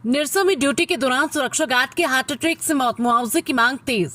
निरसा में ड्यूटी के दौरान सुरक्षा गार्ड के हार्ट अटैक से मौत, मुआवजे की मांग तेज।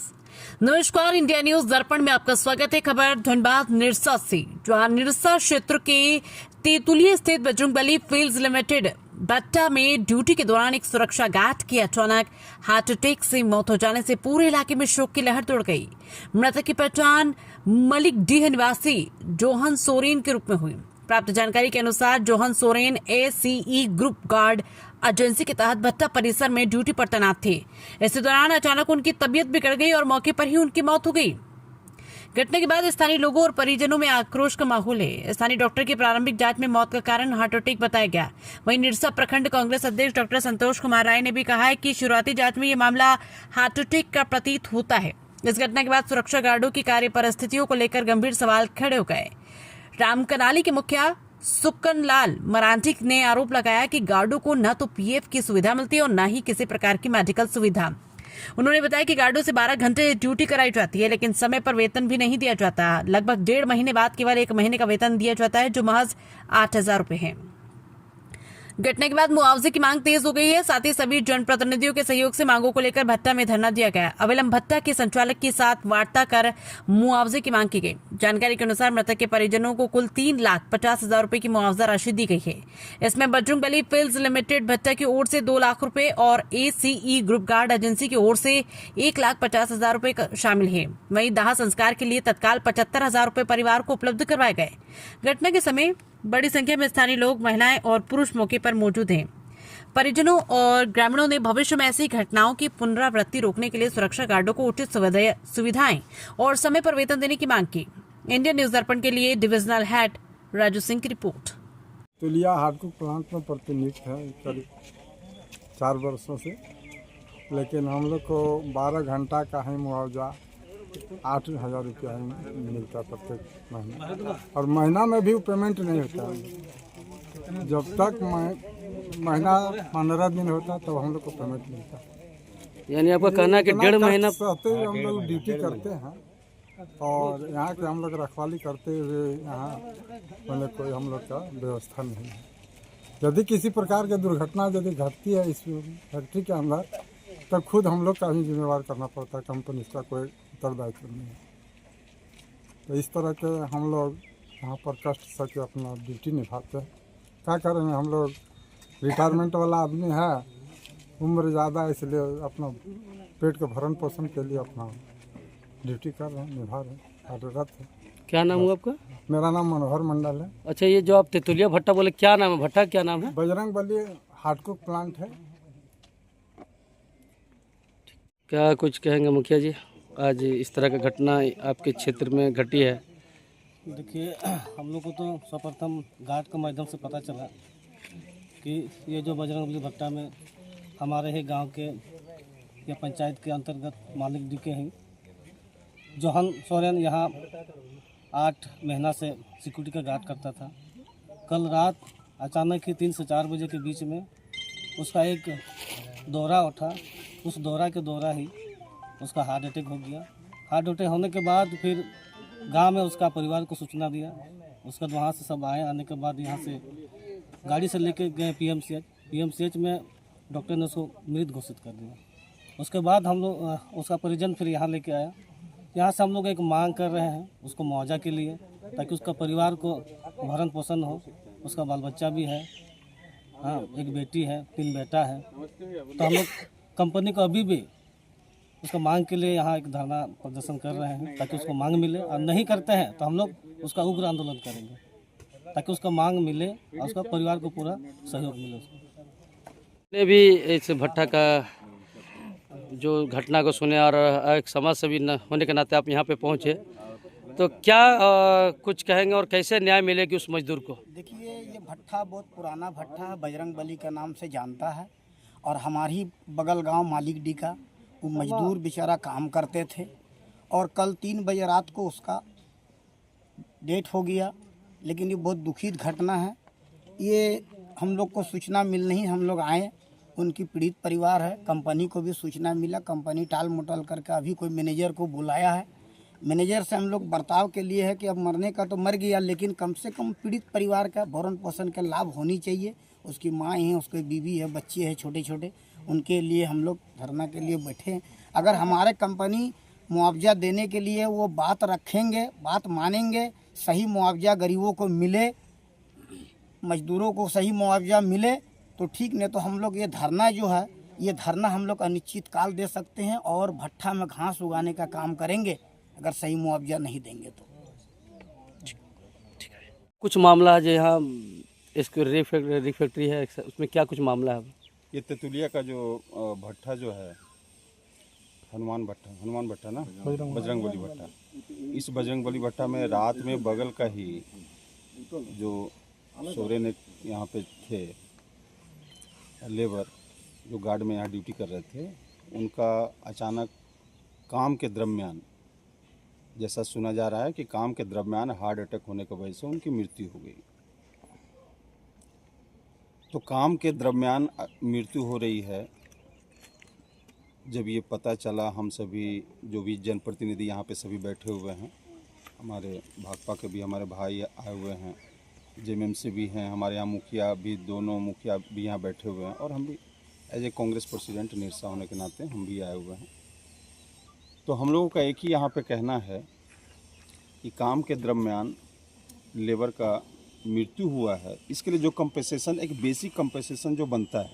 नमस्कार, इंडिया न्यूज दर्पण में आपका स्वागत है। खबर धनबाद निरसा से, जहां निरसा क्षेत्र के तेतुलिया स्थित बजरंगबली फील्ड्स लिमिटेड भट्टा में ड्यूटी के दौरान एक सुरक्षा गार्ड की अचानक हार्ट अटैक से मौत हो जाने से पूरे इलाके में शोक की लहर दौड़ गई। मृतक की पहचान मलिक डीह निवासी जोहन सोरेन के रूप में हुई। प्राप्त जानकारी के अनुसार Johan Soren ACE group guard agency के तहत भट्टा परिसर में ड्यूटी पर तैनात थे। इसी दौरान अचानक उनकी तबीयत बिगड़ गई और मौके पर ही उनकी मौत हो गई। घटना के बाद स्थानीय लोगों और परिजनों में आक्रोश का माहौल है। स्थानीय डॉक्टर की प्रारंभिक जांच में मौत का कारण हार्ट अटैक बताया गया। वहीं निरसा प्रखंड कांग्रेस अध्यक्ष डॉक्टर संतोष कुमार राय ने भी कहा है कि शुरुआती जांच में ये मामला हार्ट अटैक का प्रतीत होता है। इस घटना के बाद सुरक्षा गार्डों की कार्य परिस्थितियों को लेकर गंभीर सवाल खड़े हो गए। रामकनाली के मुखिया सुक्कन लाल मराठी ने आरोप लगाया कि गार्डों को न तो PF की सुविधा मिलती है और न ही किसी प्रकार की मेडिकल सुविधा। उन्होंने बताया कि गार्डों से 12 घंटे ड्यूटी कराई जाती है, लेकिन समय पर वेतन भी नहीं दिया जाता। लगभग 1.5 महीने बाद केवल 1 महीने का वेतन दिया जाता है, जो महज 8,000 रुपए है। घटना के बाद मुआवजे की मांग तेज हो गई है। साथ ही सभी जनप्रतिनिधियों के सहयोग से मांगों को लेकर भट्टा में धरना दिया गया। अविलंब भट्टा के संचालक के साथ वार्ता कर मुआवजे की मांग की गई। जानकारी के अनुसार मृतक के परिजनों को कुल 3,50,000 रुपए की मुआवजा राशि दी गई है। इसमें बजरंगबली फील्ड्स लिमिटेड भट्टा की ओर से 2 लाख रुपए और ACE ग्रुप गार्ड एजेंसी की ओर से 1,50,000 रुपए शामिल है। वहीं दाह संस्कार के लिए तत्काल 75,000 रुपए परिवार को उपलब्ध करवाए गए। घटना के समय बड़ी संख्या में स्थानीय लोग, महिलाएं और पुरुष मौके पर मौजूद हैं। परिजनों और ग्रामीणों ने भविष्य में ऐसी घटनाओं की पुनरावृत्ति रोकने के लिए सुरक्षा गार्डों को उचित सुविधाएं और समय पर वेतन देने की मांग की। इंडियन न्यूज दर्पण के लिए डिविजनल हेड राजू सिंह की रिपोर्ट। तुलिया हार्डकुक प्लांट में प्रतिनियुक्त है करीब 4 वर्षों से, लेकिन हम लोग को 12 घंटा का ही मुआवजा 8,000 रुपया ही मिलता प्रत्येक महीना, और महीना में भी पेमेंट नहीं होता। जब तक महीना 15 दिन होता तब हम लोग को पेमेंट मिलता। यानी आपका कहना है कि 1.5 महीना रहते हुए हम लोग ड्यूटी करते हैं और यहाँ के हम लोग रखवाली करते हुए यहाँ मतलब कोई हम लोग का व्यवस्था नहीं है। यदि किसी प्रकार की दुर्घटना यदि घटती है इस फैक्ट्री के अंदर, तब खुद हम लोग का ही जिम्मेवार करना पड़ता है, कंपनी का कोई उत्तरदायित्व नहीं है। तो इस तरह के हम लोग यहाँ पर कष्ट सके अपना ड्यूटी निभाते हैं। क्या करेंगे, हम लोग रिटायरमेंट वाला आदमी है, उम्र ज़्यादा है, इसलिए अपना पेट के भरण पोषण के लिए अपना ड्यूटी कर रहे हैं, निभा रहे हैं, कार्यरत है। क्या नाम हुआ आपका? मेरा नाम मनोहर मंडल है। अच्छा, ये जो आप तेतुलिया भट्टा बोले, क्या नाम है भट्टा, क्या नाम है? बजरंगबली हार्डकुक प्लांट है। क्या कुछ कहेंगे मुखिया जी, आज इस तरह की घटना आपके क्षेत्र में घटी है? देखिए, हम लोग को तो सर्वप्रथम गार्ड के माध्यम से पता चला कि ये जो बजरंगबली भट्टा में हमारे ही गांव के या पंचायत के अंतर्गत मालिक डीके हैं जोहन सोरेन, यहाँ 8 महीना से सिक्योरिटी का गार्ड करता था। कल रात अचानक ही 3 से 4 बजे के बीच में उसका एक दौरा उठा। उस दौरा के दौरा ही उसका हार्ट अटैक हो गया। हार्ट अटैक होने के बाद फिर गांव में उसका परिवार को सूचना दिया। उसके बाद वहाँ से सब आए। आने के बाद यहाँ से गाड़ी से लेके गए PMCH में डॉक्टर ने उसको मृत घोषित कर दिया। उसके बाद हम लोग उसका परिजन फिर यहाँ लेके आया। यहाँ से हम लोग एक मांग कर रहे हैं उसको मुआवजा के लिए, ताकि उसका परिवार को भरण पोषण हो। उसका बाल बच्चा भी है, हाँ, एक बेटी है, 3 बेटा है। तो हम लोग कंपनी को अभी भी उसका मांग के लिए यहाँ एक धरना प्रदर्शन कर रहे हैं, ताकि उसको मांग मिले। और नहीं करते हैं तो हम लोग उसका उग्र आंदोलन करेंगे, ताकि उसका मांग मिले और उसका परिवार को पूरा सहयोग मिले। उसको भी इस भट्टा का जो घटना को सुने और एक समाज सेवी होने के नाते आप यहाँ पे पहुँचे, तो क्या कुछ कहेंगे और कैसे न्याय मिलेगी उस मजदूर को? देखिए, ये भट्टा बहुत पुराना भट्टा है, बजरंगबली के नाम से जानता है। और हमारी बगल गांव मालिक डी का वो मजदूर बेचारा काम करते थे, और कल 3 बजे रात को उसका डेथ हो गया। लेकिन ये बहुत दुखद घटना है। ये हम लोग को सूचना मिल नहीं, हम लोग आए, उनकी पीड़ित परिवार है, कंपनी को भी सूचना मिला। कंपनी टाल मटोल करके अभी कोई मैनेजर को बुलाया है। मैनेजर से हम लोग बर्ताव के लिए है कि अब मरने का तो मर गया, लेकिन कम से कम पीड़ित परिवार का भरण पोषण का लाभ होनी चाहिए। उसकी माँ ही है, उसके बीवी है, बच्चे हैं छोटे छोटे, उनके लिए हम लोग धरना के लिए बैठे हैं। अगर हमारे कंपनी मुआवजा देने के लिए वो बात रखेंगे, बात मानेंगे, सही मुआवजा गरीबों को मिले, मजदूरों को सही मुआवजा मिले तो ठीक, नहीं तो हम लोग ये धरना जो है, ये धरना हम लोग अनिश्चित काल दे सकते हैं और भट्ठा में घास उगाने का काम करेंगे अगर सही मुआवजा नहीं देंगे तो। कुछ मामला है जो यहाँ इसको रिफैक्ट्री है, उसमें क्या कुछ मामला है? ये तेतुलिया का जो भट्ठा जो है, हनुमान भट्ठा ना, बजरंगबली भट्ठा। इस बजरंगबली भट्ठा में रात में बगल का ही जो सोरेन ने यहाँ पे थे लेबर, जो गार्ड में यहाँ ड्यूटी कर रहे थे, उनका अचानक काम के दरमियान, जैसा सुना जा रहा है कि काम के दरमियान हार्ट अटैक होने की वजह से उनकी मृत्यु हो गई। तो काम के दरमियान मृत्यु हो रही है, जब ये पता चला, हम सभी जो भी जनप्रतिनिधि यहाँ पे सभी बैठे हुए हैं, हमारे भाकपा के भी हमारे भाई आए हुए हैं, जेएमएमसी भी हैं, हमारे यहाँ मुखिया भी, दोनों मुखिया भी यहाँ बैठे हुए हैं, और हम भी as a Congress president Nirsa होने के नाते हम भी आए हुए हैं। तो हम लोगों का एक ही यहाँ पे कहना है कि काम के दरमियान लेबर का मृत्यु हुआ है, इसके लिए जो कंपनसेशन, एक बेसिक कंपनसेशन जो बनता है,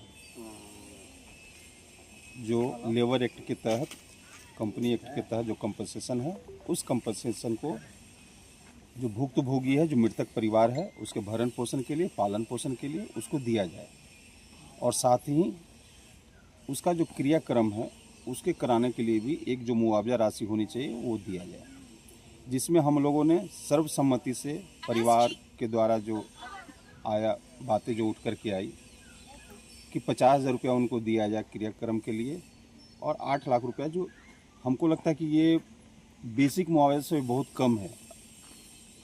जो लेबर एक्ट के तहत, कंपनी एक्ट के तहत जो कंपनसेशन है, उस कंपनसेशन को जो भुक्तभोगी है, जो मृतक परिवार है, उसके भरण पोषण के लिए, पालन पोषण के लिए उसको दिया जाए, और साथ ही उसका जो क्रियाक्रम है उसके कराने के लिए भी एक जो मुआवजा राशि होनी चाहिए वो दिया जाए, जिसमें हम लोगों ने सर्वसम्मति से परिवार के द्वारा जो आया, बातें जो उठ कर के आई कि 50,000 रुपया उनको दिया जाए क्रियाक्रम के लिए, और 8 लाख रुपया जो हमको लगता है कि ये बेसिक मुआवजे से बहुत कम है।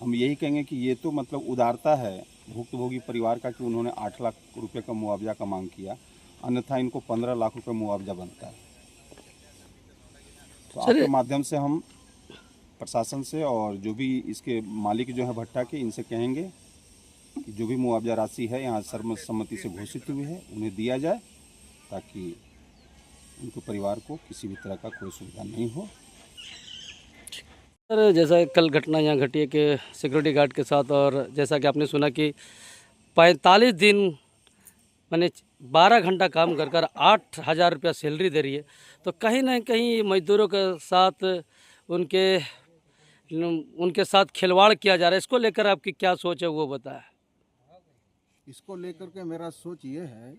हम यही कहेंगे कि ये तो मतलब उदारता है भुक्तभोगी परिवार का कि उन्होंने 8 लाख रुपये का मुआवजा का मांग किया, अन्यथा इनको 15 लाख रुपये मुआवजा बनता है। तो आपके माध्यम से हम प्रशासन से और जो भी इसके मालिक जो है भट्टा के, इनसे कहेंगे कि जो भी मुआवजा राशि है यहाँ सर्वसम्मति से घोषित हुई है उन्हें दिया जाए, ताकि उनके परिवार को किसी भी तरह का कोई सुविधा नहीं हो। सर, जैसा कल घटना यहाँ घटी है कि सिक्योरिटी गार्ड के साथ, और जैसा कि आपने सुना कि 45 दिन मैंने 12 घंटा काम कर कर 8,000 रुपया सैलरी दे रही है, तो कहीं ना कहीं मजदूरों के साथ उनके साथ खिलवाड़ किया जा रहा है। इसको लेकर आपकी क्या सोच है वो बताएं। इसको लेकर के मेरा सोच ये है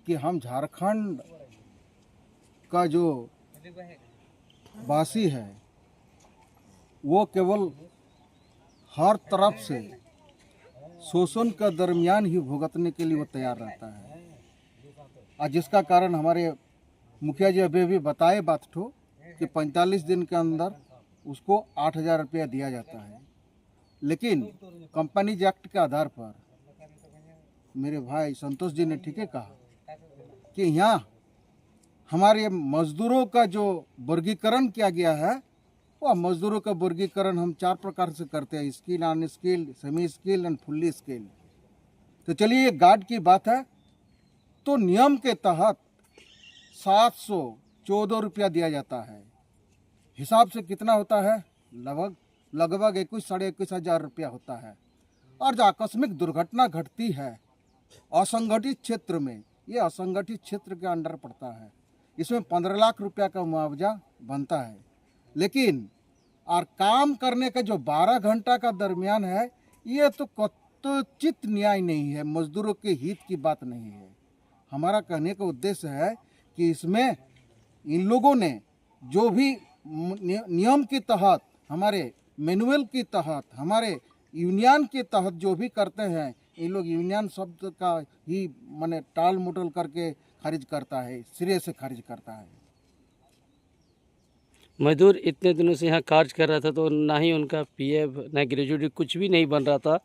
कि हम झारखंड का जो वासी है वो केवल हर तरफ से शोषण का दरमियान ही भुगतने के लिए वो तैयार रहता है, और जिसका कारण हमारे मुखिया जी अभी भी बताए बात ठो कि 45 दिन के अंदर उसको 8,000 रुपया दिया जाता है। लेकिन कंपनीज एक्ट के आधार पर मेरे भाई संतोष जी ने ठीक है कहा कि यहाँ हमारे मजदूरों का जो वर्गीकरण किया गया है, वह मजदूरों का वर्गीकरण हम 4 प्रकार से करते हैं, skill, unskilled, semi skill and fully skill. तो चलिए, ये गार्ड की बात है तो नियम के तहत 714 रुपया दिया जाता है। हिसाब से कितना होता है? लगभग 21 साढ़े 21,000 रुपया होता है। और जो आकस्मिक दुर्घटना घटती है असंगठित क्षेत्र में, ये असंगठित क्षेत्र के अंडर पड़ता है, इसमें 15 लाख रुपया का मुआवजा बनता है। लेकिन और काम करने का जो 12 घंटा का दरमियान है, ये तो कतचित न्याय नहीं है, मजदूरों के हित की बात नहीं है। हमारा कहने का उद्देश्य है कि इसमें इन लोगों ने जो भी नियम के तहत, हमारे मैनुअल के तहत, हमारे यूनियन के तहत जो भी करते हैं, इन लोग यूनियन शब्द का ही माने टाल मटोल करके खारिज करता है, सिरे से खारिज करता है। मजदूर इतने दिनों से यहाँ कार्य कर रहा था, तो ना ही उनका पीएफ ना ग्रेजुएटी कुछ भी नहीं बन रहा था,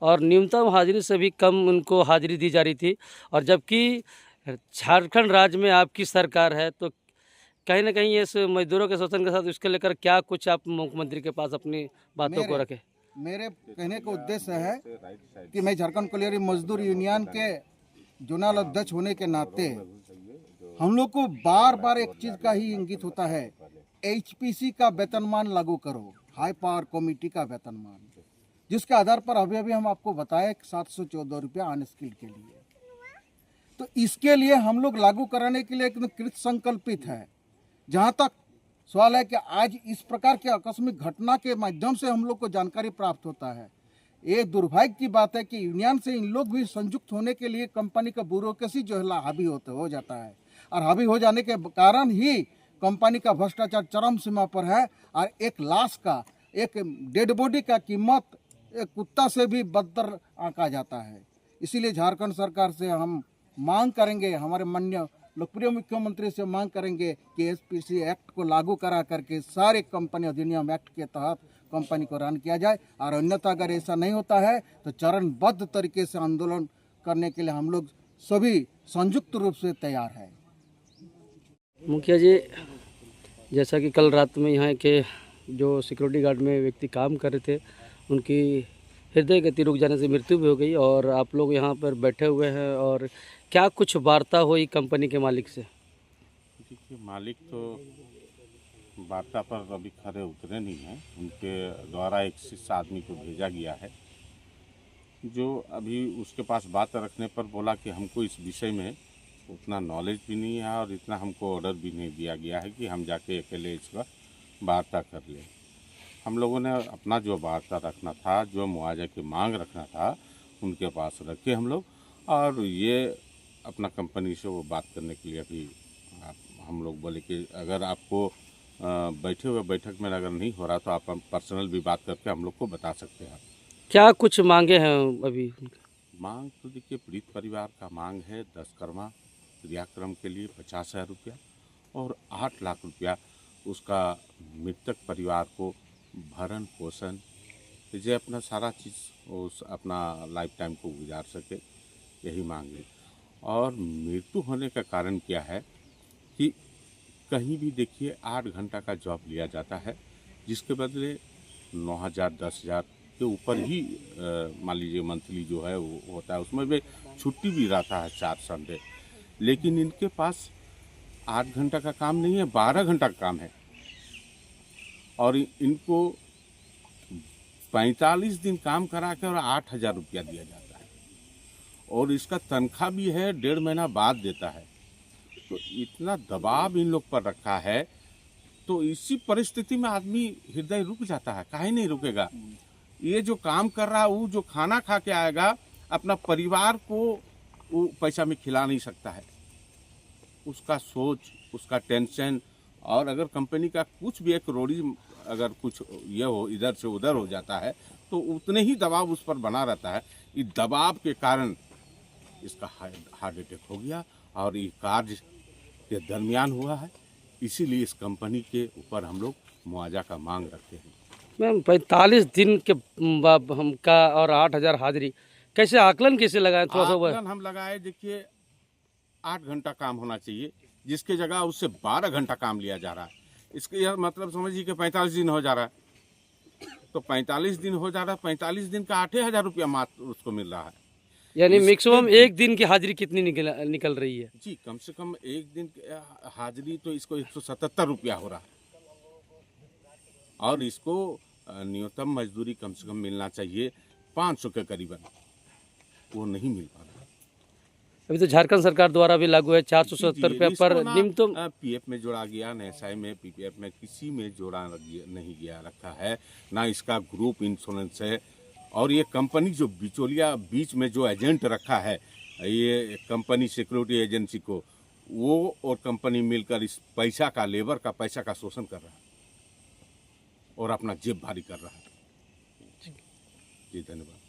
और न्यूनतम हाजिरी से भी कम उनको हाजिरी दी जा रही थी। और जबकि झारखंड राज्य में आपकी सरकार है, तो कहीं ना कहीं इस मजदूरों के शोषण के साथ इसके लेकर क्या कुछ आप मुख्यमंत्री के पास अपनी बातों को रखें? मेरे कहने का उद्देश्य है कि मैं झारखंड कॉलेरी मजदूर यूनियन के जोनल अध्यक्ष होने के नाते हम लोग को बार बार एक चीज का ही इंगित होता है, एचपीसी का वेतनमान लागू करो, हाई पावर कमेटी का वेतनमान, जिसके आधार पर अभी हम आपको बताए 714 रुपया अनस्किल्ड के लिए। तो इसके लिए हम लोग लागू कराने के लिए एकदम कृत संकल्पित है। जहाँ तक सवाल है कि आज इस प्रकार के आकस्मिक घटना के माध्यम से हम लोग को जानकारी प्राप्त होता है। ये दुर्भाग्य की बात है कि यूनियन से इन लोग भी संयुक्त होने के लिए कंपनी का ब्यूरोक्रेसी जो है हावी हो जाता है, और हावी हो जाने के कारण ही कंपनी का भ्रष्टाचार चरम सीमा पर है। और एक लाश का, एक डेड बॉडी का कीमत एक कुत्ता से भी बदतर आंका जाता है। इसीलिए झारखंड सरकार से हम मांग करेंगे, हमारे माननीय लोकप्रिय मुख्यमंत्री से मांग करेंगे कि एसपीसी एक्ट को लागू करा करके सारे कंपनी अधिनियम एक्ट के तहत कंपनी को रन किया जाए। और अन्यथा अगर ऐसा नहीं होता है तो चरणबद्ध तरीके से आंदोलन करने के लिए हम लोग सभी संयुक्त रूप से तैयार है। मुखिया जी, जैसा कि कल रात में यहाँ के जो सिक्योरिटी गार्ड में व्यक्ति काम कर रहे थे, उनकी हृदय गति रुक जाने से मृत्यु भी हो गई, और आप लोग यहाँ पर बैठे हुए हैं, और क्या कुछ वार्ता हुई कंपनी के मालिक से? देखिए, मालिक तो वार्ता पर अभी खड़े उतरे नहीं हैं। उनके द्वारा एक शिष्य आदमी को भेजा गया है, जो अभी उसके पास बात रखने पर बोला कि हमको इस विषय में उतना नॉलेज भी नहीं है और इतना हमको ऑर्डर भी नहीं दिया गया है कि हम जाके अकेले इसका वार्ता कर लें। हम लोगों ने अपना जो वार्ता रखना था, जो मुआवजे की मांग रखना था, उनके पास रखे हम लोग, और ये अपना कंपनी से वो बात करने के लिए अभी हम लोग बोले कि अगर आपको बैठे हुए बैठक में अगर नहीं हो रहा तो आप पर्सनल भी बात करके हम लोग को बता सकते हैं। क्या कुछ मांगे हैं अभी? मांग तो देखिए, पीड़ित परिवार का मांग है 10 कर्मा क्रियाक्रम के लिए 50,000 रुपया और 8 लाख रुपया उसका मृतक परिवार को भरण पोषण, जो अपना सारा चीज़ उस अपना लाइफ टाइम को गुजार सके, यही मांग है। और मृत्यु होने का कारण क्या है कि कहीं भी देखिए 8 घंटा का जॉब लिया जाता है, जिसके बदले 9,000 10,000 के ऊपर ही मान लीजिए मंथली जो है वो होता है। उसमें भी छुट्टी भी रहता है 4 संडे, लेकिन इनके पास 8 घंटा का काम नहीं है, 12 घंटा का काम है, और इनको 45 दिन काम करा के और 8,000 रुपया दिया जाता है, और इसका तनख्वाह भी है 1.5 महीना बाद देता है। तो इतना दबाव इन लोग पर रखा है, तो इसी परिस्थिति में आदमी हृदय रुक जाता है। काहे नहीं रुकेगा? ये जो काम कर रहा है, वो जो खाना खा के आएगा, अपना परिवार को वो पैसा में खिला नहीं सकता है। उसका सोच, उसका टेंशन, और अगर कंपनी का कुछ भी एक रोड़ी अगर कुछ ये हो, इधर से उधर हो जाता है, तो उतने ही दबाव उस पर बना रहता है। इस दबाव के कारण इसका हार्ट अटैक हो गया, और ये कार्य के दरमियान हुआ है। इसीलिए इस कंपनी के ऊपर हम लोग मुआवजा का मांग रखते हैं। मैम, 45 दिन के हमका और 8,000 हाजिरी, कैसे आकलन कैसे लगाए? थोड़ा सा आकलन हम लगाए, देखिए 8 घंटा काम होना चाहिए, जिसके जगह उससे 12 घंटा काम लिया जा रहा है। इसके यह मतलब समझिए कि 45 दिन हो जा रहा है, तो 45 दिन हो जा रहा है, 45 दिन का 8,000 रुपया मात्र उसको मिल रहा है। यानी मैक्सिमम एक दिन की हाजिरी कितनी निकल रही है? जी, कम से कम एक दिन हाजिरी तो इसको 177 रुपया हो रहा है, और इसको न्यूनतम मजदूरी कम से कम मिलना चाहिए 500 के करीबन, वो नहीं मिल पा रहा। अभी तो झारखंड सरकार द्वारा भी लागू है 470 रुपये पर न्यूनतम। पीएफ में जोड़ा गया, न एसआई में, पीपीएफ में, किसी में जोड़ा नहीं गया रखा है, ना इसका ग्रुप इंश्योरेंस है। और ये कंपनी जो बिचौलिया बीच में जो एजेंट रखा है, ये कंपनी सिक्योरिटी एजेंसी को, वो और कंपनी मिलकर इस पैसा का, लेबर का पैसा का शोषण कर रहा है और अपना जेब भारी कर रहा है। जी, धन्यवाद।